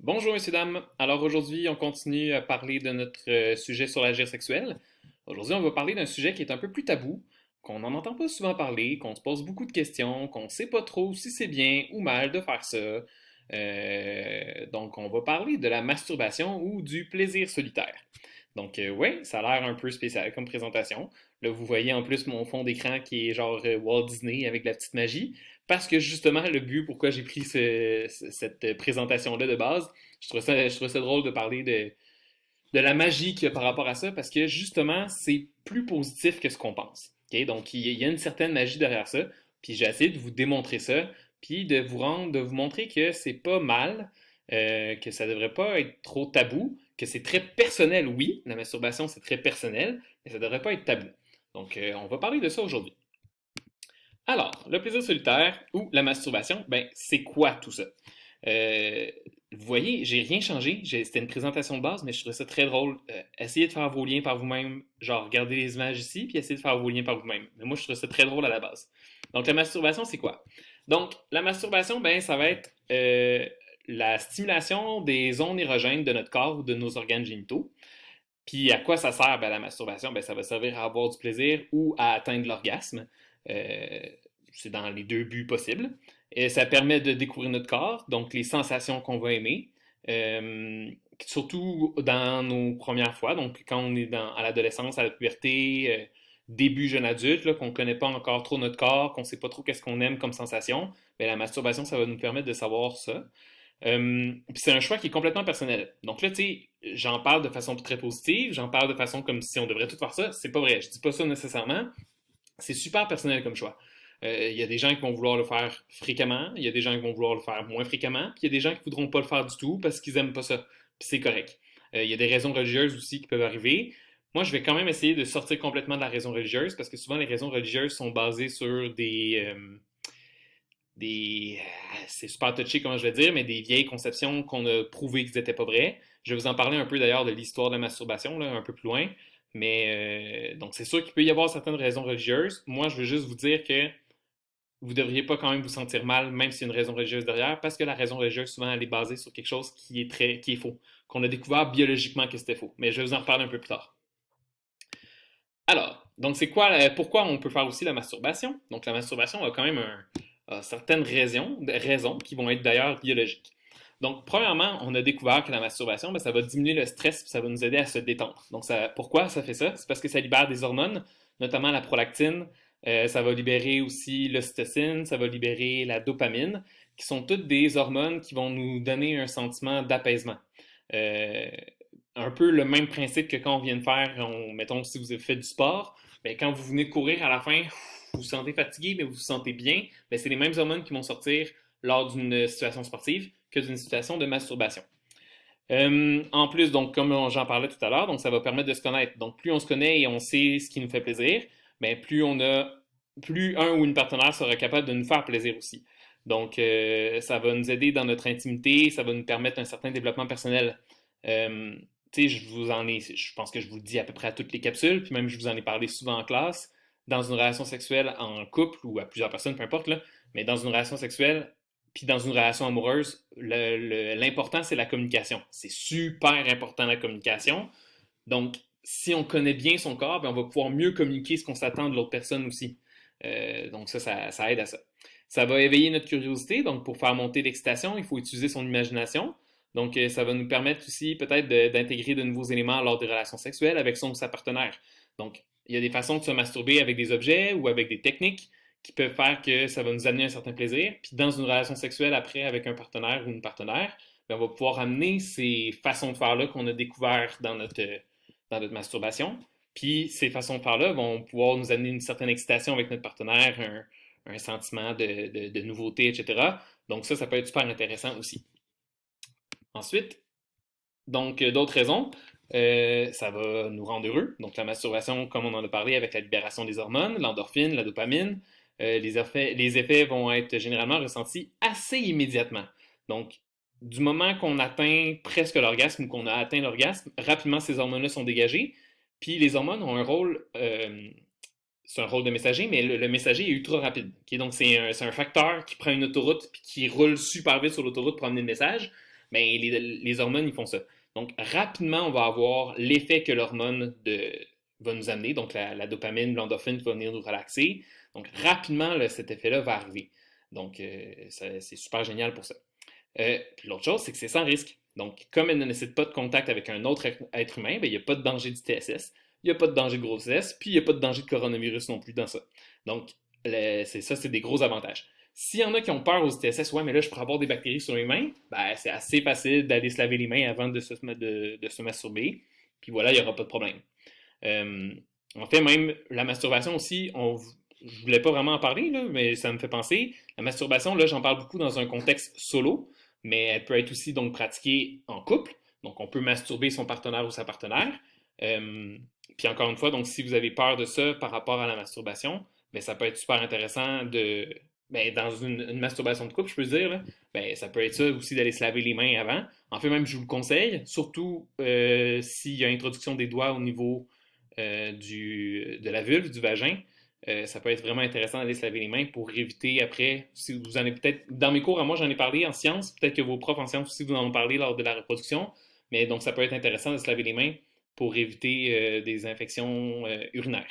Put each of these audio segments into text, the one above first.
Bonjour, messieurs, dames. Alors aujourd'hui, on continue à parler de notre sujet sur l'agir sexuel. Aujourd'hui, on va parler d'un sujet qui est un peu plus tabou, qu'on n'en entend pas souvent parler, qu'on se pose beaucoup de questions, qu'on ne sait pas trop si c'est bien ou mal de faire ça. Donc, on va parler de la masturbation ou du plaisir solitaire. Donc, ouais, ça a l'air un peu spécial comme présentation. Là, vous voyez en plus mon fond d'écran qui est genre Walt Disney avec la petite magie. Parce que justement, le but pourquoi j'ai pris cette présentation-là de base, je trouvais ça drôle de parler de la magie qu'il y a par rapport à ça, parce que justement, c'est plus positif que ce qu'on pense. Ok? Donc, il y a une certaine magie derrière ça, puis j'ai essayé de vous démontrer ça, puis de vous montrer que c'est pas mal, que ça devrait pas être trop tabou, que c'est très personnel, oui, la masturbation c'est très personnel, mais ça devrait pas être tabou. Donc, on va parler de ça aujourd'hui. Alors, le plaisir solitaire ou la masturbation, ben, c'est quoi tout ça? Euh, Vous voyez, j'ai rien changé. C'était une présentation de base, mais je trouvais ça très drôle. Essayez de faire vos liens par vous-même. Genre, regardez les images ici, puis essayez de faire vos liens par vous-même. Mais moi, je trouvais ça très drôle à la base. Donc, la masturbation, c'est quoi? Donc, la masturbation, ben, ça va être la stimulation des zones érogènes de notre corps ou de nos organes génitaux. Puis, à quoi ça sert, ben, la masturbation? Ben, ça va servir à avoir du plaisir ou à atteindre l'orgasme. Euh, c'est dans les deux buts possibles. Et ça permet de découvrir notre corps, donc les sensations qu'on va aimer, euh, surtout dans nos premières fois, donc quand on est à l'adolescence, à la puberté, début jeune adulte, là, qu'on ne connaît pas encore trop notre corps, qu'on ne sait pas trop qu'est-ce qu'on aime comme sensation, ben, la masturbation, ça va nous permettre de savoir ça. Puis c'est un choix qui est complètement personnel. Donc là, tu sais, j'en parle de façon très positive, j'en parle de façon comme si on devrait tout faire ça. C'est pas vrai, je dis pas ça nécessairement. C'est super personnel comme choix. Il y a des gens qui vont vouloir le faire fréquemment, il y a des gens qui vont vouloir le faire moins fréquemment, puis il y a des gens qui ne voudront pas le faire du tout parce qu'ils n'aiment pas ça. Puis c'est correct. Il y a des raisons religieuses aussi qui peuvent arriver. Moi, je vais quand même essayer de sortir complètement de la raison religieuse parce que souvent les raisons religieuses sont basées sur des c'est super touché comment je vais dire, mais des vieilles conceptions qu'on a prouvées qu'ils n'étaient pas vraies. Je vais vous en parler un peu d'ailleurs de l'histoire de la masturbation, là, un peu plus loin. Mais donc c'est sûr qu'il peut y avoir certaines raisons religieuses. Moi, je veux juste vous dire que vous ne devriez pas quand même vous sentir mal, même s'il y a une raison religieuse derrière, parce que la raison religieuse, souvent, elle est basée sur quelque chose qui est faux, qu'on a découvert biologiquement que c'était faux. Mais je vais vous en reparler un peu plus tard. Alors, donc c'est quoi, pourquoi on peut faire aussi la masturbation? Donc la masturbation a quand même certaines raisons qui vont être d'ailleurs biologiques. Donc, premièrement, on a découvert que la masturbation, ben, ça va diminuer le stress et ça va nous aider à se détendre. Donc, pourquoi ça fait ça? C'est parce que ça libère des hormones, notamment la prolactine. Ça va libérer aussi l'ocytocine, ça va libérer la dopamine, qui sont toutes des hormones qui vont nous donner un sentiment d'apaisement. Euh, un peu le même principe que quand on vient de faire, mettons, si vous avez fait du sport, ben, quand vous venez de courir à la fin, vous vous sentez fatigué, mais vous vous sentez bien, ben, c'est les mêmes hormones qui vont sortir lors d'une situation sportive que d'une situation de masturbation. En plus, donc, comme j'en parlais tout à l'heure, donc ça va permettre de se connaître. Donc, plus on se connaît et on sait ce qui nous fait plaisir, ben, plus un ou une partenaire sera capable de nous faire plaisir aussi. Donc, ça va nous aider dans notre intimité, ça va nous permettre un certain développement personnel. Euh, Tu sais, je pense que je vous le dis à peu près à toutes les capsules, puis même je vous en ai parlé souvent en classe. Dans une relation sexuelle en couple ou à plusieurs personnes, peu importe, là, mais dans une relation sexuelle, puis dans une relation amoureuse, l'important, c'est la communication. C'est super important la communication. Donc, si on connaît bien son corps, ben, on va pouvoir mieux communiquer ce qu'on s'attend de l'autre personne aussi. Donc ça aide à ça. Ça va éveiller notre curiosité. Donc, pour faire monter l'excitation, il faut utiliser son imagination. Donc, ça va nous permettre aussi peut-être d'intégrer de nouveaux éléments lors des relations sexuelles avec son ou sa partenaire. Donc, il y a des façons de se masturber avec des objets ou avec des techniques qui peuvent faire que ça va nous amener un certain plaisir. Puis dans une relation sexuelle après avec un partenaire ou une partenaire, ben, on va pouvoir amener ces façons de faire-là qu'on a découvert dans notre masturbation. Puis ces façons de faire-là vont pouvoir nous amener une certaine excitation avec notre partenaire, un sentiment de nouveauté, etc. Donc ça peut être super intéressant aussi. Ensuite, donc d'autres raisons, ça va nous rendre heureux. Donc la masturbation, comme on en a parlé avec la libération des hormones, l'endorphine, la dopamine, les effets vont être généralement ressentis assez immédiatement. Donc, du moment qu'on atteint presque l'orgasme ou qu'on a atteint l'orgasme, rapidement ces hormones-là sont dégagées. Puis les hormones ont un rôle, c'est un rôle de messager, mais le messager est ultra rapide. Okay? Donc c'est un facteur qui prend une autoroute puis qui roule super vite sur l'autoroute pour amener le message. ben, les hormones, ils font ça. Donc, rapidement, on va avoir l'effet que va nous amener, donc la dopamine, l'endorphine qui va venir nous relaxer. Donc, rapidement, là, cet effet-là va arriver. Donc, c'est super génial pour ça. Puis l'autre chose, c'est que c'est sans risque. Donc, comme elle ne nécessite pas de contact avec un autre être humain, ben, il n'y a pas de danger du TSS, il n'y a pas de danger de grossesse, puis il n'y a pas de danger de coronavirus non plus dans ça. Donc, c'est des gros avantages. S'il y en a qui ont peur aux TSS, ouais, mais là, je pourrais avoir des bactéries sur les mains, ben, c'est assez facile d'aller se laver les mains avant de se masturber. Puis voilà, il n'y aura pas de problème. Euh, En fait, même la masturbation aussi, je voulais pas vraiment en parler, là, mais ça me fait penser. La masturbation, là, j'en parle beaucoup dans un contexte solo, mais elle peut être aussi donc pratiquée en couple. Donc, on peut masturber son partenaire ou sa partenaire. Euh, Puis encore une fois, donc si vous avez peur de ça par rapport à la masturbation, ben, ça peut être super intéressant dans une masturbation de couple, je peux dire, là, ben, ça peut être ça aussi d'aller se laver les mains avant. En fait, même, je vous le conseille, surtout s'il y a introduction des doigts au niveau de la vulve, du vagin. Ça peut être vraiment intéressant d'aller se laver les mains pour éviter après, si vous en avez peut-être, dans mes cours à moi j'en ai parlé en sciences, peut-être que vos profs en sciences aussi vous en ont parlé lors de la reproduction, mais donc ça peut être intéressant de se laver les mains pour éviter des infections urinaires,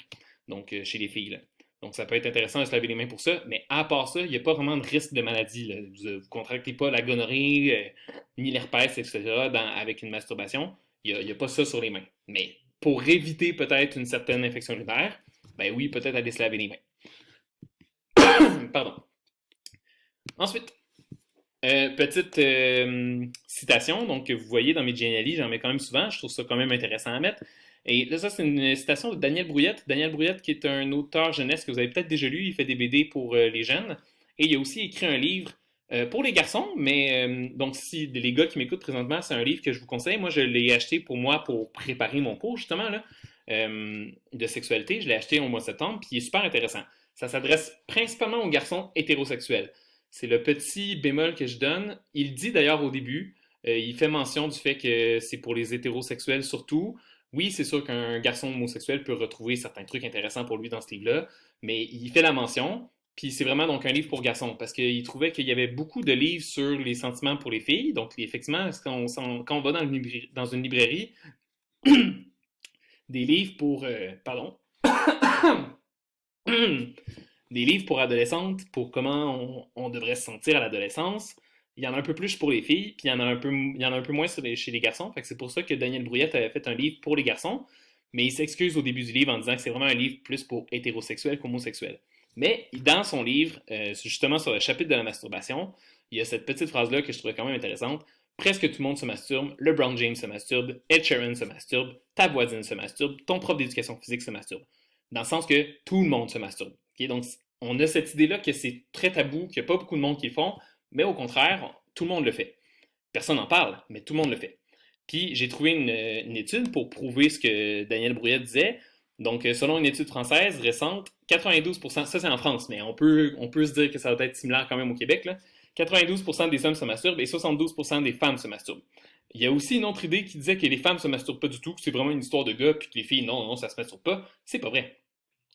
donc chez les filles. Là. Donc ça peut être intéressant de se laver les mains pour ça, mais à part ça, il n'y a pas vraiment de risque de maladie. Là. Vous ne contractez pas la gonorrhée, ni l'herpès, etc. avec une masturbation. Il n'y a pas ça sur les mains. Mais pour éviter peut-être une certaine infection urinaire, ben oui, peut-être aller se laver les mains. Pardon. Ensuite, petite citation, donc que vous voyez dans mes Geniali, j'en mets quand même souvent, je trouve ça quand même intéressant à mettre. Et là, ça, c'est une citation de Daniel Brouillette. Daniel Brouillette, qui est un auteur jeunesse que vous avez peut-être déjà lu, il fait des BD pour les jeunes. Et il a aussi écrit un livre pour les garçons, mais donc si les gars qui m'écoutent présentement, c'est un livre que je vous conseille. Moi, je l'ai acheté pour moi pour préparer mon cours, justement, là, de sexualité. Je l'ai acheté au mois de septembre, puis il est super intéressant. Ça s'adresse principalement aux garçons hétérosexuels. C'est le petit bémol que je donne. Il dit d'ailleurs au début, il fait mention du fait que c'est pour les hétérosexuels surtout. Oui, c'est sûr qu'un garçon homosexuel peut retrouver certains trucs intéressants pour lui dans ce livre-là, mais il fait la mention, puis c'est vraiment donc un livre pour garçons, parce qu'il trouvait qu'il y avait beaucoup de livres sur les sentiments pour les filles. Donc effectivement, quand on va dans une librairie, des livres pour... pardon. Des livres pour adolescentes, pour comment on devrait se sentir à l'adolescence. Il y en a un peu plus pour les filles, puis il y en a un peu moins chez les garçons. Fait que c'est pour ça que Daniel Brouillette avait fait un livre pour les garçons, mais il s'excuse au début du livre en disant que c'est vraiment un livre plus pour hétérosexuels qu'homosexuels. Mais dans son livre, justement sur le chapitre de la masturbation, il y a cette petite phrase-là que je trouvais quand même intéressante. Presque tout le monde se masturbe, LeBron James se masturbe, Ed Sheeran se masturbe, ta voisine se masturbe, ton prof d'éducation physique se masturbe. Dans le sens que tout le monde se masturbe. Okay? Donc, on a cette idée-là que c'est très tabou, qu'il n'y a pas beaucoup de monde qui le font, mais au contraire, tout le monde le fait. Personne n'en parle, mais tout le monde le fait. Puis j'ai trouvé une étude pour prouver ce que Daniel Brouillette disait. Donc, selon une étude française récente, 92%, ça c'est en France, mais on peut se dire que ça va être similaire quand même au Québec, là, 92% des hommes se masturbent et 72% des femmes se masturbent. Il y a aussi une autre idée qui disait que les femmes se masturbent pas du tout, que c'est vraiment une histoire de gars, puis que les filles, non, non, ça se masturbe pas. C'est pas vrai.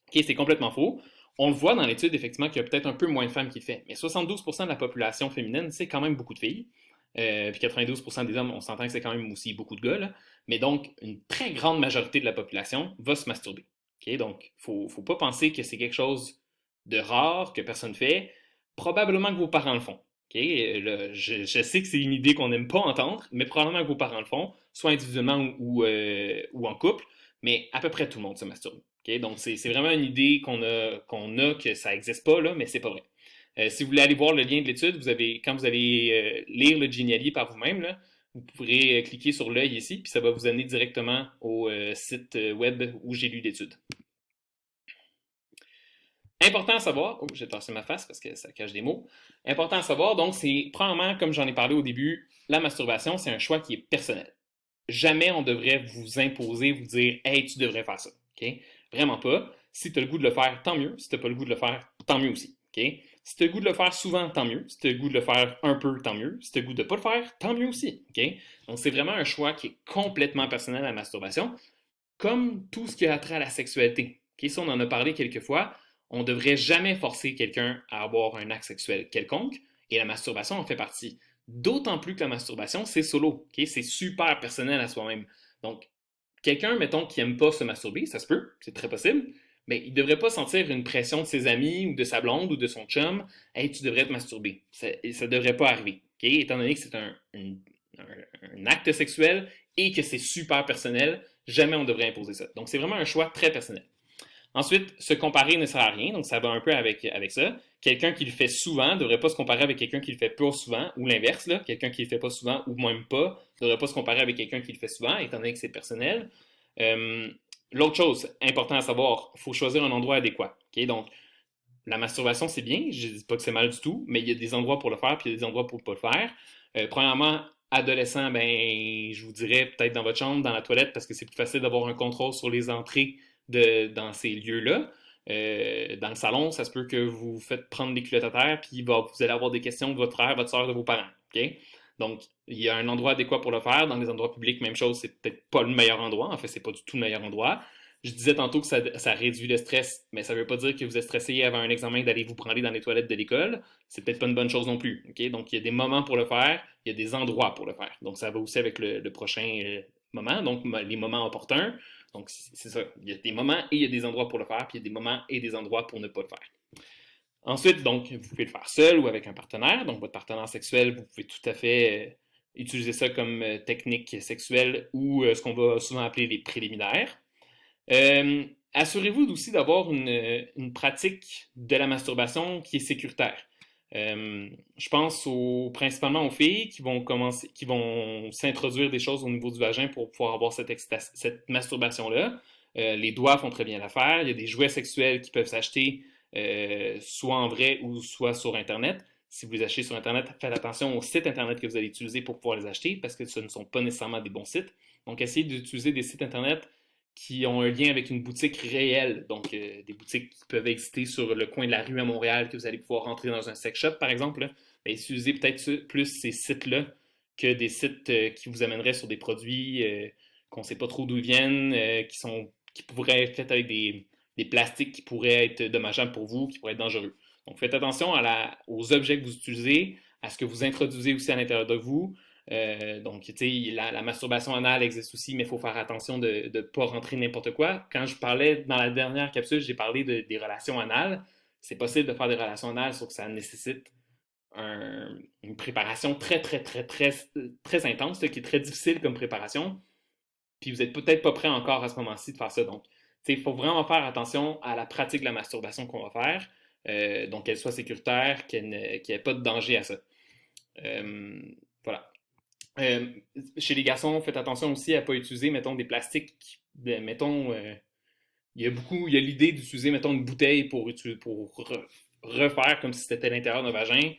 Okay, c'est complètement faux. On le voit dans l'étude, effectivement, qu'il y a peut-être un peu moins de femmes qui le font. Mais 72% de la population féminine, c'est quand même beaucoup de filles. Puis 92% des hommes, on s'entend que c'est quand même aussi beaucoup de gars. Là. Mais donc, une très grande majorité de la population va se masturber. Okay? Donc, faut pas penser que c'est quelque chose de rare, que personne fait. Probablement que vos parents le font. Okay? Là, je sais que c'est une idée qu'on n'aime pas entendre, mais probablement que vos parents le font, soit individuellement ou en couple, mais à peu près tout le monde se masturbe. Okay? Donc, c'est vraiment une idée qu'on a que ça n'existe pas, là, mais c'est pas vrai. Si vous voulez aller voir le lien de l'étude, quand vous allez lire le Geniali par vous-même, là, vous pourrez cliquer sur l'œil ici, puis ça va vous amener directement au site web où j'ai lu l'étude. Important à savoir, oh, j'ai tassé ma face parce que ça cache des mots. Important à savoir, donc, c'est, premièrement, comme j'en ai parlé au début, la masturbation, c'est un choix qui est personnel. Jamais on devrait vous imposer, vous dire, hey, tu devrais faire ça. Okay? Vraiment pas. Si tu as le goût de le faire, tant mieux. Si tu n'as pas le goût de le faire, tant mieux aussi. Okay? Si tu as le goût de le faire souvent, tant mieux. Si tu as le goût de le faire un peu, tant mieux. Si tu as le goût de ne pas le faire, tant mieux aussi. Okay? Donc, c'est vraiment un choix qui est complètement personnel à la masturbation, comme tout ce qui a trait à la sexualité. Okay? Ça, on en a parlé quelques fois. On ne devrait jamais forcer quelqu'un à avoir un acte sexuel quelconque, et la masturbation en fait partie. D'autant plus que la masturbation, c'est solo, ok? C'est super personnel à soi-même. Donc, quelqu'un, mettons, qui aime pas se masturber, ça se peut, c'est très possible, mais il devrait pas sentir une pression de ses amis ou de sa blonde ou de son chum. Hey, tu devrais te masturber. Ça devrait pas arriver, ok? Étant donné que c'est un acte sexuel et que c'est super personnel, jamais on devrait imposer ça. Donc, c'est vraiment un choix très personnel. Ensuite, se comparer ne sert à rien, donc ça va un peu avec ça. Quelqu'un qui le fait souvent ne devrait pas se comparer avec quelqu'un qui le fait pas souvent, ou l'inverse, là, quelqu'un qui le fait pas souvent, ou même pas, ne devrait pas se comparer avec quelqu'un qui le fait souvent, étant donné que c'est personnel. Euh, L'autre chose, important à savoir, il faut choisir un endroit adéquat. Okay? Donc, la masturbation, c'est bien, je ne dis pas que c'est mal du tout, mais il y a des endroits pour le faire, puis il y a des endroits pour ne pas le faire. Premièrement, adolescent, ben, je vous dirais peut-être dans votre chambre, dans la toilette, parce que c'est plus facile d'avoir un contrôle sur les entrées dans ces lieux-là. Dans le salon, ça se peut que vous faites prendre les culottes à terre, puis vous allez avoir des questions de votre frère, votre soeur, de vos parents. Okay? Donc, il y a un endroit adéquat pour le faire. Dans les endroits publics, même chose, c'est peut-être pas le meilleur endroit. En fait, c'est pas du tout le meilleur endroit. Je disais tantôt que ça réduit le stress, mais ça ne veut pas dire que vous êtes stressé avant un examen d'aller vous prendre dans les toilettes de l'école. C'est peut-être pas une bonne chose non plus. Okay? Donc, il y a des moments pour le faire, il y a des endroits pour le faire. Donc, ça va aussi avec le prochain moment, donc les moments opportuns. Donc, c'est ça. Il y a des moments et il y a des endroits pour le faire, puis il y a des moments et des endroits pour ne pas le faire. Ensuite, donc, vous pouvez le faire seul ou avec un partenaire. Donc, votre partenaire sexuel, vous pouvez tout à fait utiliser ça comme technique sexuelle ou ce qu'on va souvent appeler les préliminaires. Euh, Assurez-vous aussi d'avoir une pratique de la masturbation qui est sécuritaire. Je pense principalement aux filles qui vont s'introduire des choses au niveau du vagin pour pouvoir avoir cette masturbation-là. Les doigts font très bien l'affaire. Il y a des jouets sexuels qui peuvent s'acheter soit en vrai ou soit sur Internet. Si vous les achetez sur Internet, faites attention aux sites Internet que vous allez utiliser pour pouvoir les acheter parce que ce ne sont pas nécessairement des bons sites. Donc, essayez d'utiliser des sites Internet qui ont un lien avec une boutique réelle. Donc, des boutiques qui peuvent exister sur le coin de la rue à Montréal, que vous allez pouvoir rentrer dans un sex shop, par exemple. Là. Ben, utilisez peut-être plus ces sites-là que des sites qui vous amèneraient sur des produits qu'on ne sait pas trop d'où ils viennent, qui pourraient être faits avec des plastiques qui pourraient être dommageables pour vous, qui pourraient être dangereux. Donc, faites attention aux objets que vous utilisez, à ce que vous introduisez aussi à l'intérieur de vous. Donc, tu sais, la masturbation anale existe aussi, mais il faut faire attention de ne pas rentrer n'importe quoi. Quand je parlais dans la dernière capsule, j'ai parlé des relations anales. C'est possible de faire des relations anales, sauf que ça nécessite une préparation très, très, très, très, très intense, qui est très difficile comme préparation. Puis vous n'êtes peut-être pas prêt encore à ce moment-ci de faire ça. Donc, il faut vraiment faire attention à la pratique de la masturbation qu'on va faire. Donc, qu'elle soit sécuritaire, qu'il n'y ait pas de danger à ça. Voilà. Euh, Chez les garçons, faites attention aussi à ne pas utiliser, mettons, des plastiques. Mettons, il y a l'idée d'utiliser, mettons, une bouteille pour refaire comme si c'était l'intérieur d'un vagin.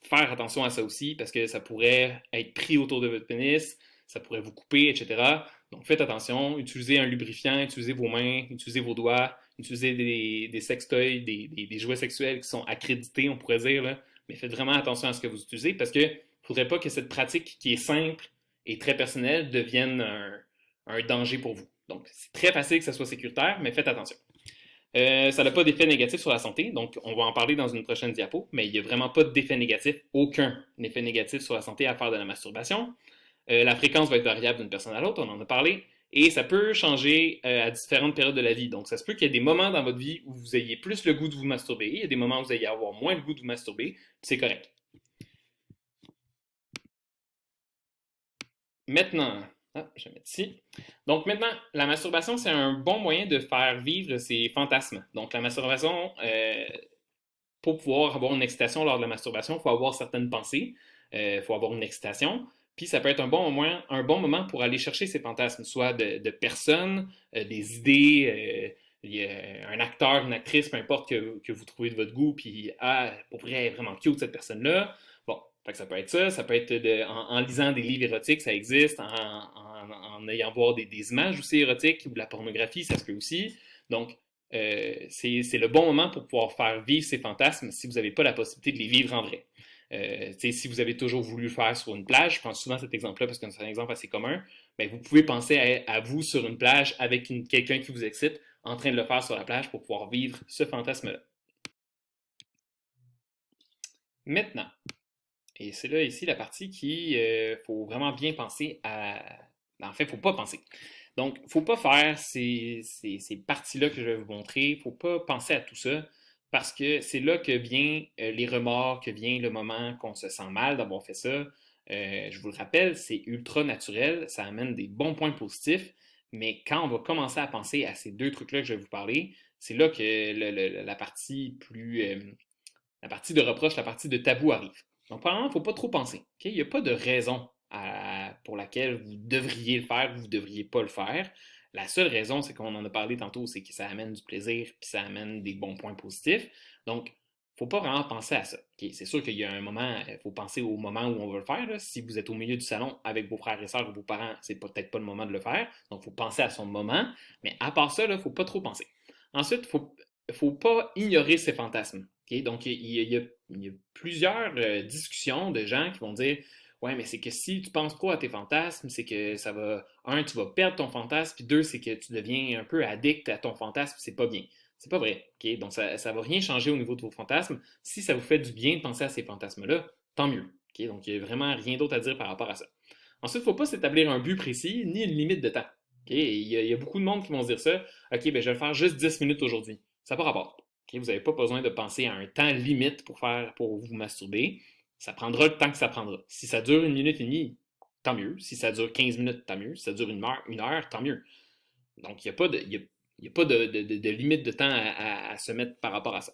Faire attention à ça aussi, parce que ça pourrait être pris autour de votre pénis, ça pourrait vous couper, etc. Donc faites attention, utilisez un lubrifiant, utilisez vos mains, utilisez vos doigts, utilisez des sextoys, des jouets sexuels qui sont accrédités, on pourrait dire, là. Mais faites vraiment attention à ce que vous utilisez, parce que ne faudrait pas que cette pratique qui est simple et très personnelle devienne un danger pour vous. Donc, c'est très facile que ça soit sécuritaire, mais faites attention. Ça n'a pas d'effet négatif sur la santé, donc on va en parler dans une prochaine diapo, mais il n'y a vraiment pas d'effet négatif, aucun effet négatif sur la santé à faire de la masturbation. La fréquence va être variable d'une personne à l'autre, on en a parlé, et ça peut changer à différentes périodes de la vie. Donc, ça se peut qu'il y ait des moments dans votre vie où vous ayez plus le goût de vous masturber, il y a des moments où vous allez avoir moins le goût de vous masturber, c'est correct. Maintenant, je vais mettre ici. Donc maintenant, la masturbation, c'est un bon moyen de faire vivre ses fantasmes. Donc la masturbation, pour pouvoir avoir une excitation lors de la masturbation, il faut avoir certaines pensées, il faut avoir une excitation. Puis ça peut être un bon moment pour aller chercher ses fantasmes, soit de personnes, des idées, il y a un acteur, une actrice, peu importe que vous trouvez de votre goût, puis ah, pour vrai, vraiment cute cette personne-là. Bon, fait que ça peut être ça peut être en lisant des livres érotiques, ça existe, en ayant voir des images aussi érotiques ou de la pornographie, ça se peut aussi. Donc, c'est le bon moment pour pouvoir faire vivre ces fantasmes si vous n'avez pas la possibilité de les vivre en vrai. Si vous avez toujours voulu le faire sur une plage, je pense souvent à cet exemple-là parce que c'est un exemple assez commun, ben, vous pouvez penser à vous sur une plage avec quelqu'un qui vous excite en train de le faire sur la plage pour pouvoir vivre ce fantasme-là. Maintenant, Et c'est là, ici, la partie qui faut vraiment bien penser à. En fait, faut pas penser. Donc, faut pas faire ces parties-là que je vais vous montrer. Faut pas penser à tout ça parce que c'est là que vient les remords, que vient le moment qu'on se sent mal d'avoir fait ça. Je vous le rappelle, c'est ultra naturel, ça amène des bons points positifs, mais quand on va commencer à penser à ces deux trucs-là que je vais vous parler, c'est là que la partie plus, la partie de reproche, la partie de tabou arrive. Donc, premièrement, il ne faut pas trop penser. Okay? Il n'y a pas de raison pour laquelle vous devriez le faire ou vous ne devriez pas le faire. La seule raison, c'est qu'on en a parlé tantôt, c'est que ça amène du plaisir puis ça amène des bons points positifs. Donc, il ne faut pas vraiment penser à ça. Okay? C'est sûr qu'il y a un moment, il faut penser au moment où on veut le faire. Là. Si vous êtes au milieu du salon avec vos frères et sœurs ou vos parents, c'est peut-être pas le moment de le faire. Donc, il faut penser à son moment. Mais à part ça, il ne faut pas trop penser. Ensuite, il ne faut pas ignorer ses fantasmes. Okay? Donc, il y a plusieurs discussions de gens qui vont dire ouais, mais c'est que si tu penses trop à tes fantasmes, c'est que ça va. Un, tu vas perdre ton fantasme, puis deux, c'est que tu deviens un peu addict à ton fantasme, c'est pas bien. C'est pas vrai. Okay? Donc, ça ne va rien changer au niveau de vos fantasmes. Si ça vous fait du bien de penser à ces fantasmes-là, tant mieux. Okay? Donc, il n'y a vraiment rien d'autre à dire par rapport à ça. Ensuite, il ne faut pas s'établir un but précis ni une limite de temps. Okay? Il y a beaucoup de monde qui vont se dire ça. OK, ben, je vais le faire juste 10 minutes aujourd'hui. Ça n'a pas rapport. Okay? Vous n'avez pas besoin de penser à un temps limite pour vous masturber. Ça prendra le temps que ça prendra. Si ça dure 1 minute et demie, tant mieux. Si ça dure 15 minutes, tant mieux. Si ça dure une heure, tant mieux. Donc, il n'y a pas de, il y a pas de limite de temps à se mettre par rapport à ça.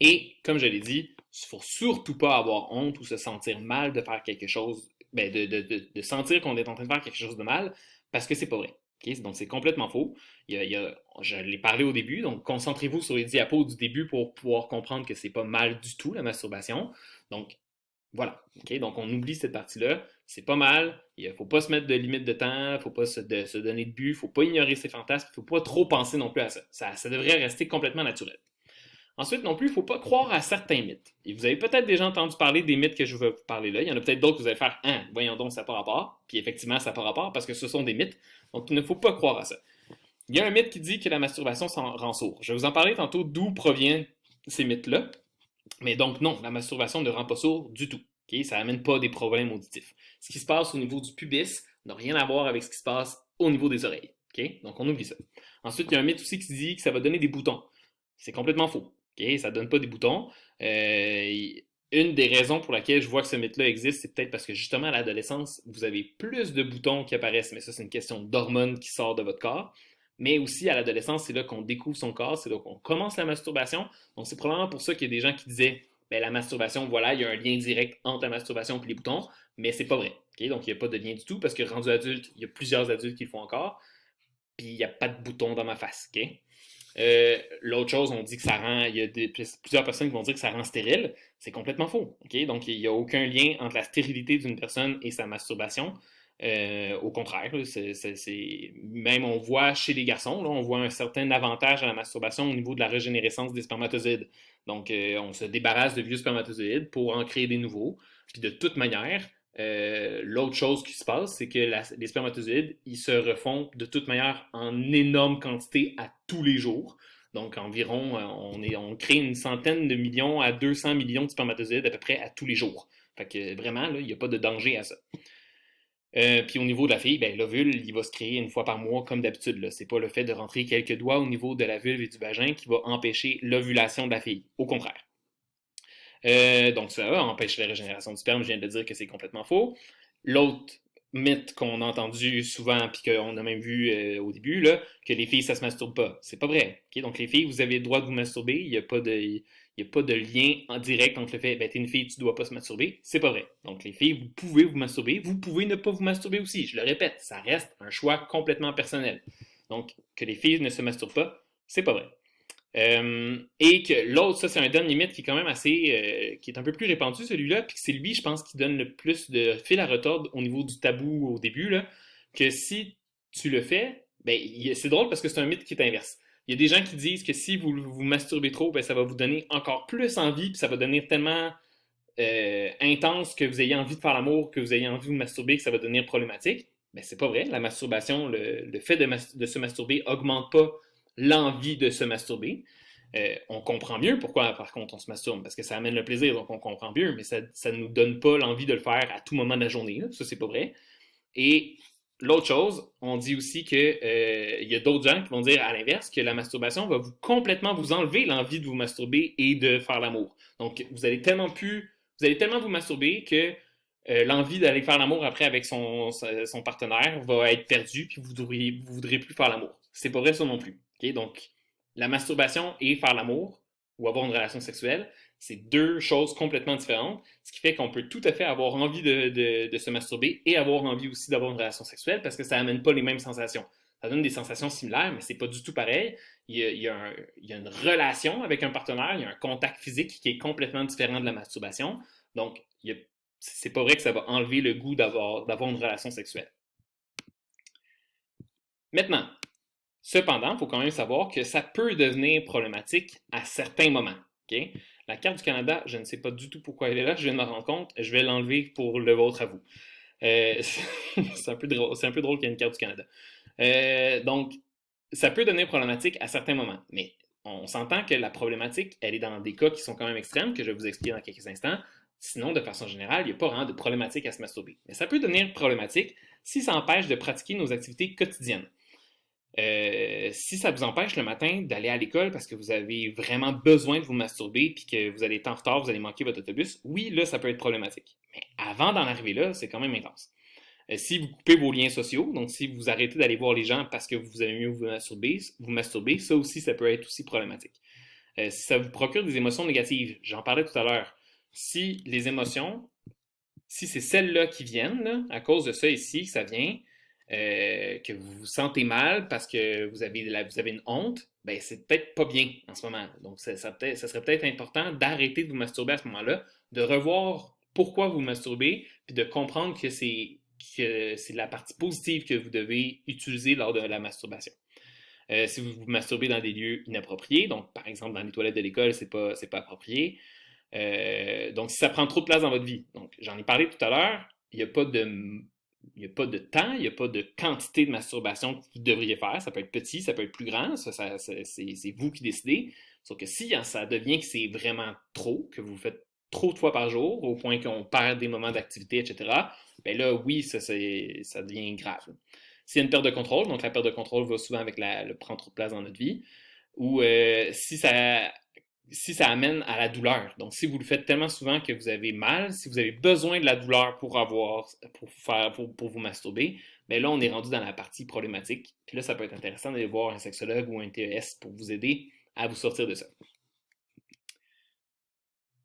Et, comme je l'ai dit, il ne faut surtout pas avoir honte ou se sentir mal de faire quelque chose, ben de sentir qu'on est en train de faire quelque chose de mal, parce que c'est pas vrai. Okay? Donc, c'est complètement faux. Je l'ai parlé au début, donc concentrez-vous sur les diapos du début pour pouvoir comprendre que c'est pas mal du tout la masturbation. Donc, voilà. Okay? Donc, on oublie cette partie-là. C'est pas mal. Il ne faut pas se mettre de limite de temps. Il ne faut pas se donner de but. Il ne faut pas ignorer ses fantasmes. Il ne faut pas trop penser non plus à ça. Ça devrait rester complètement naturel. Ensuite, non plus, il ne faut pas croire à certains mythes. Et vous avez peut-être déjà entendu parler des mythes que je vais vous parler là. Il y en a peut-être d'autres que vous allez faire voyons donc, ça n'a pas rapport. Puis effectivement, ça n'a pas rapport parce que ce sont des mythes. Donc, il ne faut pas croire à ça. Il y a un mythe qui dit que la masturbation rend sourd. Je vais vous en parler tantôt d'où proviennent ces mythes-là. Mais donc, non, la masturbation ne rend pas sourd du tout. Okay? Ça n'amène pas des problèmes auditifs. Ce qui se passe au niveau du pubis n'a rien à voir avec ce qui se passe au niveau des oreilles. Okay? Donc, on oublie ça. Ensuite, il y a un mythe aussi qui dit que ça va donner des boutons. C'est complètement faux. Okay? Ça ne donne pas des boutons. Une des raisons pour laquelle je vois que ce mythe-là existe, c'est peut-être parce que justement à l'adolescence, vous avez plus de boutons qui apparaissent, mais ça, c'est une question d'hormones qui sort de votre corps. Mais aussi à l'adolescence, c'est là qu'on découvre son corps, c'est là qu'on commence la masturbation. Donc c'est probablement pour ça qu'il y a des gens qui disaient ben, la masturbation, voilà, il y a un lien direct entre la masturbation et les boutons, mais c'est pas vrai. Okay? Donc il n'y a pas de lien du tout parce que rendu adulte, il y a plusieurs adultes qui le font encore, puis il n'y a pas de boutons dans ma face. Okay? L'autre chose, on dit que ça rend. Il y a plusieurs personnes qui vont dire que ça rend stérile. C'est complètement faux. Okay? Donc, il n'y a aucun lien entre la stérilité d'une personne et sa masturbation. Au contraire, même on voit chez les garçons, là, on voit un certain avantage à la masturbation au niveau de la régénérescence des spermatozoïdes. Donc, on se débarrasse de vieux spermatozoïdes pour en créer des nouveaux. Puis de toute manière, l'autre chose qui se passe, c'est que les spermatozoïdes, ils se refont de toute manière en énorme quantité à tous les jours. Donc environ, on crée une centaine de millions à 200 millions de spermatozoïdes à peu près à tous les jours. Fait que vraiment, là, il n'y a pas de danger à ça. Puis au niveau de la fille, ben, l'ovule, il va se créer une fois par mois comme d'habitude. C'est pas le fait de rentrer quelques doigts au niveau de la vulve et du vagin qui va empêcher l'ovulation de la fille. Au contraire. Donc ça empêche la régénération du sperme, je viens de dire que c'est complètement faux. L'autre mythe qu'on a entendu souvent, puis qu'on a même vu au début, là, que les filles, ça se masturbe pas. C'est pas vrai. Okay? Donc les filles, vous avez le droit de vous masturber, il n'y a pas de lien en direct entre le fait, ben t'es une fille, tu dois pas se masturber. C'est pas vrai. Donc les filles, vous pouvez vous masturber, vous pouvez ne pas vous masturber aussi. Je le répète, ça reste un choix complètement personnel. Donc que les filles ne se masturbent pas, c'est pas vrai. Et que l'autre, ça c'est un dernier mythe qui est quand même assez, qui est un peu plus répandu celui-là, puis c'est lui, je pense, qui donne le plus de fil à retordre au niveau du tabou au début, là, que si tu le fais, ben, c'est drôle parce que c'est un mythe qui est inverse. Il y a des gens qui disent que si vous vous masturbez trop, ben, ça va vous donner encore plus envie, puis ça va devenir tellement intense que vous ayez envie de faire l'amour, que vous ayez envie de vous masturber, que ça va devenir problématique. Ben, c'est pas vrai. La masturbation, le fait de se masturber augmente pas l'envie de se masturber. On comprend mieux pourquoi, par contre, on se masturbe, parce que ça amène le plaisir, donc on comprend mieux, mais ça ne nous donne pas l'envie de le faire à tout moment de la journée. Là. Ça, c'est pas vrai. Et l'autre chose, on dit aussi qu'il y a d'autres gens qui vont dire à l'inverse que la masturbation va complètement vous enlever l'envie de vous masturber et de faire l'amour. Donc, vous allez tellement vous masturber que l'envie d'aller faire l'amour après avec son partenaire va être perdue, puis vous voudrez plus faire l'amour. C'est pas vrai ça non plus. Okay? Donc, la masturbation et faire l'amour ou avoir une relation sexuelle, c'est deux choses complètement différentes, ce qui fait qu'on peut tout à fait avoir envie de se masturber et avoir envie aussi d'avoir une relation sexuelle parce que ça n'amène pas les mêmes sensations. Ça donne des sensations similaires, mais c'est pas du tout pareil. Il y a une relation avec un partenaire, il y a un contact physique qui est complètement différent de la masturbation. Donc, c'est pas vrai que ça va enlever le goût d'avoir une relation sexuelle. Maintenant, cependant, il faut quand même savoir que ça peut devenir problématique à certains moments. Okay? La carte du Canada, je ne sais pas du tout pourquoi elle est là, je viens de me rendre compte, je vais l'enlever pour le vôtre à vous. C'est un peu drôle qu'il y ait une carte du Canada. Donc, ça peut devenir problématique à certains moments, mais on s'entend que la problématique, elle est dans des cas qui sont quand même extrêmes, que je vais vous expliquer dans quelques instants. Sinon, de façon générale, il n'y a pas vraiment de problématique à se masturber. Mais ça peut devenir problématique si ça empêche de pratiquer nos activités quotidiennes. Si ça vous empêche le matin d'aller à l'école parce que vous avez vraiment besoin de vous masturber puis que vous allez être en retard, vous allez manquer votre autobus, oui, là, ça peut être problématique. Mais avant d'en arriver là, c'est quand même intense. Si vous coupez vos liens sociaux, donc si vous arrêtez d'aller voir les gens parce que vous avez mieux vous masturber, ça aussi, ça peut être aussi problématique. Si ça vous procure des émotions négatives, j'en parlais tout à l'heure, si les émotions, si c'est celles-là qui viennent, là, à cause de ça ici, que ça vient, que vous vous sentez mal parce que vous avez une honte, ben c'est peut-être pas bien en ce moment. Donc, ça serait peut-être important d'arrêter de vous masturber à ce moment-là, de revoir pourquoi vous masturbez, puis de comprendre que c'est la partie positive que vous devez utiliser lors de la masturbation. Si vous vous masturbez dans des lieux inappropriés, donc par exemple dans les toilettes de l'école, c'est pas approprié. Donc si ça prend trop de place dans votre vie, donc j'en ai parlé tout à l'heure, il n'y a pas de temps, il n'y a pas de quantité de masturbation que vous devriez faire. Ça peut être petit, ça peut être plus grand, c'est vous qui décidez. Sauf que si ça devient que c'est vraiment trop, que vous faites trop de fois par jour, au point qu'on perd des moments d'activité, etc., ben là, oui, ça devient grave. S'il y a une perte de contrôle, donc la perte de contrôle va souvent avec le prendre trop de place dans notre vie, ou si ça amène à la douleur. Donc, si vous le faites tellement souvent que vous avez mal, si vous avez besoin de la douleur pour vous masturber, mais là, on est rendu dans la partie problématique. Puis là, ça peut être intéressant d'aller voir un sexologue ou un TES pour vous aider à vous sortir de ça.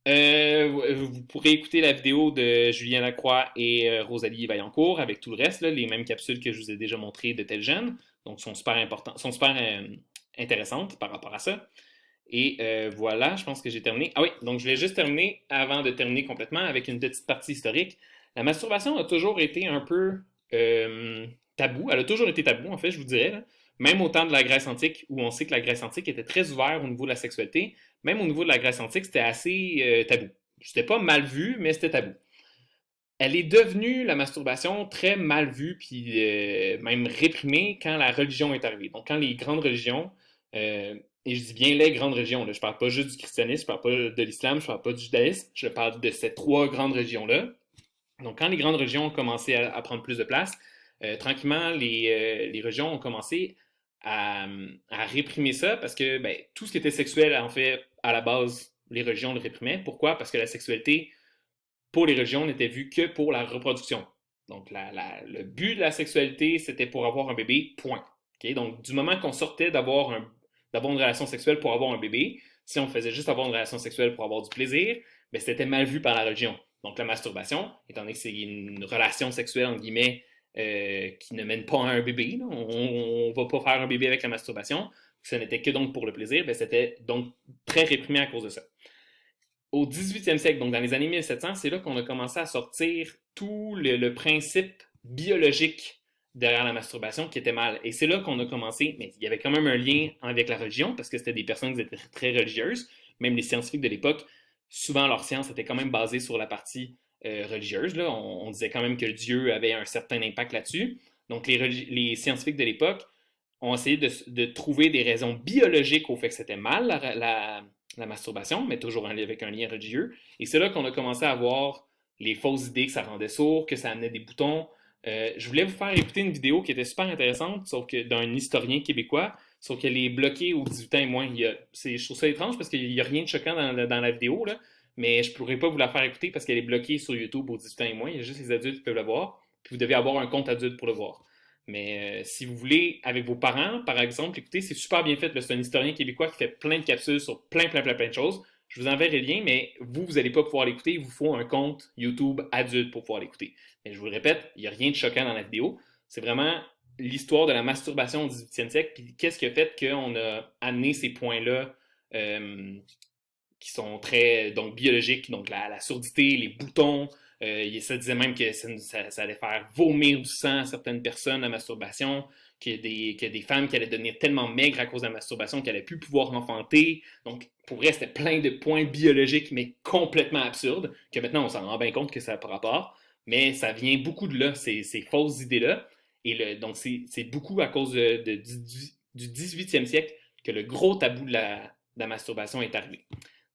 Vous pourrez écouter la vidéo de Julien Lacroix et Rosalie Vaillancourt avec tout le reste, là, les mêmes capsules que je vous ai déjà montrées de tel jeune. Donc, sont super intéressantes par rapport à ça. Et voilà, je pense que j'ai terminé. Ah oui, donc je vais juste terminer avant de terminer complètement avec une petite partie historique. La masturbation a toujours été un peu tabou. Elle a toujours été tabou, en fait, je vous dirais. Là. Même au temps de la Grèce antique, où on sait que la Grèce antique était très ouverte au niveau de la sexualité, même au niveau de la Grèce antique, c'était assez tabou. C'était pas mal vu, mais c'était tabou. Elle est devenue, la masturbation, très mal vue, puis même réprimée quand la religion est arrivée. Donc, quand les grandes religions, et je dis bien les grandes religions, là, je parle pas juste du christianisme, je parle pas de l'islam, je parle pas du judaïsme, je parle de ces trois grandes religions-là. Donc, quand les grandes religions ont commencé à prendre plus de place, tranquillement, les religions ont commencé à réprimer ça parce que ben, tout ce qui était sexuel, en fait, à la base, les religions le réprimaient. Pourquoi? Parce que la sexualité, pour les religions, n'était vue que pour la reproduction. Donc, le but de la sexualité, c'était pour avoir un bébé, point. Okay? Donc, du moment qu'on sortait d'avoir une relation sexuelle pour avoir un bébé, si on faisait juste avoir une relation sexuelle pour avoir du plaisir, ben, c'était mal vu par la religion. Donc, la masturbation, étant donné que c'est une relation sexuelle, entre guillemets, qui ne mène pas à un bébé, là, on ne va pas faire un bébé avec la masturbation, ce n'était que donc pour le plaisir, ben, c'était donc très réprimé à cause de ça. Au 18e siècle, donc dans les années 1700, c'est là qu'on a commencé à sortir tout le principe biologique derrière la masturbation qui était mal. Et c'est là qu'on a commencé, mais il y avait quand même un lien avec la religion, parce que c'était des personnes qui étaient très religieuses, même les scientifiques de l'époque, souvent leur science était quand même basée sur la partie religieuse. Là. On disait quand même que Dieu avait un certain impact là-dessus. Donc les scientifiques de l'époque ont essayé de trouver des raisons biologiques au fait que c'était mal la masturbation, mais toujours avec un lien religieux. Et c'est là qu'on a commencé à voir les fausses idées que ça rendait sourd, que ça amenait des boutons. Je voulais vous faire écouter une vidéo qui était super intéressante, sauf que d'un historien québécois, sauf qu'elle est bloquée aux 18 ans et moins. Je trouve ça étrange parce qu'il n'y a rien de choquant dans la vidéo, là, mais je ne pourrais pas vous la faire écouter parce qu'elle est bloquée sur YouTube aux 18 ans et moins. Il y a juste les adultes qui peuvent la voir, puis vous devez avoir un compte adulte pour le voir. Mais si vous voulez, avec vos parents, par exemple, écoutez, c'est super bien fait. C'est un historien québécois qui fait plein de capsules sur plein de choses. Je vous enverrai le lien, mais vous n'allez pas pouvoir l'écouter. Il vous faut un compte YouTube adulte pour pouvoir l'écouter. Mais je vous le répète, il n'y a rien de choquant dans la vidéo. C'est vraiment l'histoire de la masturbation au 18e siècle, puis qu'est-ce qui a fait qu'on a amené ces points-là qui sont très donc biologiques, donc la surdité, les boutons. Ça disait même que ça allait faire vomir du sang à certaines personnes, la masturbation, qu'il y a des femmes qui allaient devenir tellement maigres à cause de la masturbation qu'elles n'allaient plus pouvoir enfanter. Donc, pour vrai, c'était plein de points biologiques, mais complètement absurdes, que maintenant, on s'en rend bien compte que ça n'a pas rapport. Mais ça vient beaucoup de là, ces fausses idées-là. Donc, c'est beaucoup à cause du 18e siècle que le gros tabou de la masturbation est arrivé.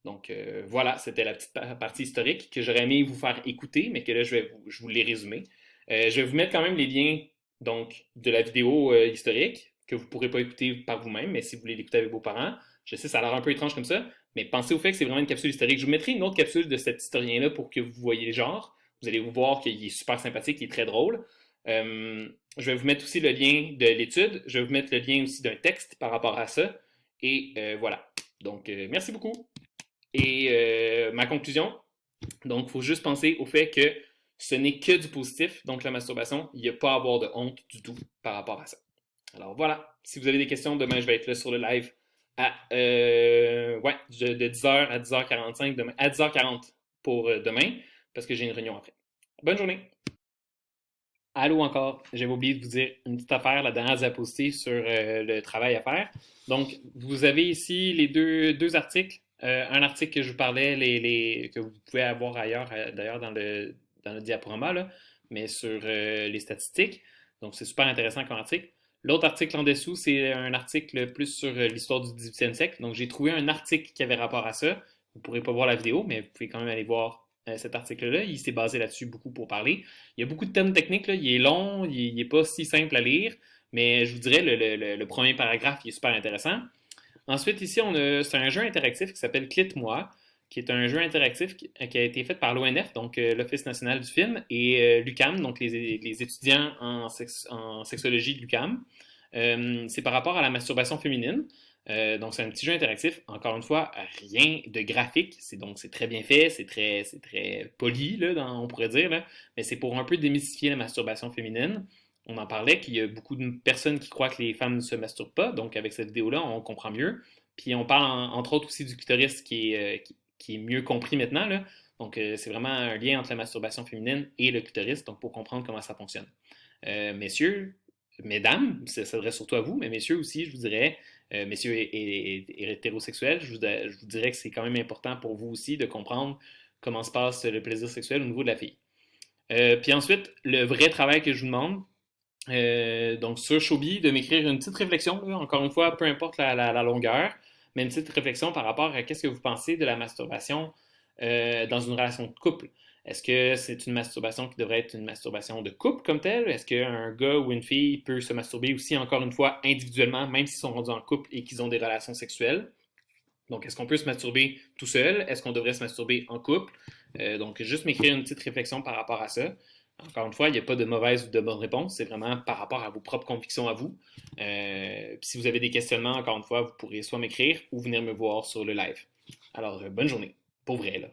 Donc voilà, c'était la petite partie historique que j'aurais aimé vous faire écouter, mais que là, je vous l'ai résumé. Je vais vous mettre quand même les liens donc, de la vidéo historique que vous ne pourrez pas écouter par vous-même, mais si vous voulez l'écouter avec vos parents, je sais, ça a l'air un peu étrange comme ça, mais pensez au fait que c'est vraiment une capsule historique. Je vous mettrai une autre capsule de cet historien-là pour que vous voyez le genre. Vous allez vous voir qu'il est super sympathique, il est très drôle. Je vais vous mettre aussi le lien de l'étude. Je vais vous mettre le lien aussi d'un texte par rapport à ça. Et voilà. Donc, merci beaucoup. Et ma conclusion, donc, il faut juste penser au fait que ce n'est que du positif, donc la masturbation, il n'y a pas à avoir de honte du tout par rapport à ça. Alors voilà, si vous avez des questions, demain je vais être là sur le live de 10h à 10h45, demain, à 10h40 pour demain, parce que j'ai une réunion après. Bonne journée! Allô encore, j'avais oublié de vous dire une petite affaire, la dernière diapositive sur le travail à faire. Donc, vous avez ici les deux articles. Un article que je vous parlais, que vous pouvez avoir ailleurs, d'ailleurs dans le diaporama, là, mais sur les statistiques. Donc, c'est super intéressant comme article. L'autre article en dessous, c'est un article plus sur l'histoire du 18e siècle. Donc, j'ai trouvé un article qui avait rapport à ça. Vous ne pourrez pas voir la vidéo, mais vous pouvez quand même aller voir cet article-là. Il s'est basé là-dessus beaucoup pour parler. Il y a beaucoup de termes techniques, là. Il est long, il n'est pas si simple à lire, mais je vous dirais, le premier paragraphe, il est super intéressant. Ensuite, ici, c'est un jeu interactif qui s'appelle Clite-moi, qui est un jeu interactif qui a été fait par l'ONF, donc l'Office national du film, et l'UQAM, donc les étudiants en sexologie de l'UQAM. C'est par rapport à la masturbation féminine. Donc, c'est un petit jeu interactif. Encore une fois, rien de graphique. C'est très bien fait, c'est très poli, là, on pourrait dire, là. Mais c'est pour un peu démystifier la masturbation féminine. On en parlait qu'il y a beaucoup de personnes qui croient que les femmes ne se masturbent pas. Donc, avec cette vidéo-là, on comprend mieux. Puis, on parle entre autres aussi du clitoris qui est mieux compris maintenant, là. Donc, c'est vraiment un lien entre la masturbation féminine et le clitoris, donc pour comprendre comment ça fonctionne. Messieurs, mesdames, ça s'adresse surtout à vous, mais messieurs aussi, je vous dirais, messieurs hétérosexuels, je vous dirais que c'est quand même important pour vous aussi de comprendre comment se passe le plaisir sexuel au niveau de la fille. Puis ensuite, le vrai travail que je vous demande, donc sur Shobi, de m'écrire une petite réflexion, là, encore une fois, peu importe la longueur, mais une petite réflexion par rapport à qu'est-ce que vous pensez de la masturbation dans une relation de couple. Est-ce que c'est une masturbation qui devrait être une masturbation de couple comme telle? Est-ce qu'un gars ou une fille peut se masturber aussi, encore une fois, individuellement, même s'ils sont rendus en couple et qu'ils ont des relations sexuelles? Donc, est-ce qu'on peut se masturber tout seul? Est-ce qu'on devrait se masturber en couple? Donc, juste m'écrire une petite réflexion par rapport à ça. Encore une fois, il n'y a pas de mauvaise ou de bonne réponse. C'est vraiment par rapport à vos propres convictions à vous. Si vous avez des questionnements, encore une fois, vous pourrez soit m'écrire ou venir me voir sur le live. Alors, bonne journée. Pour vrai, là.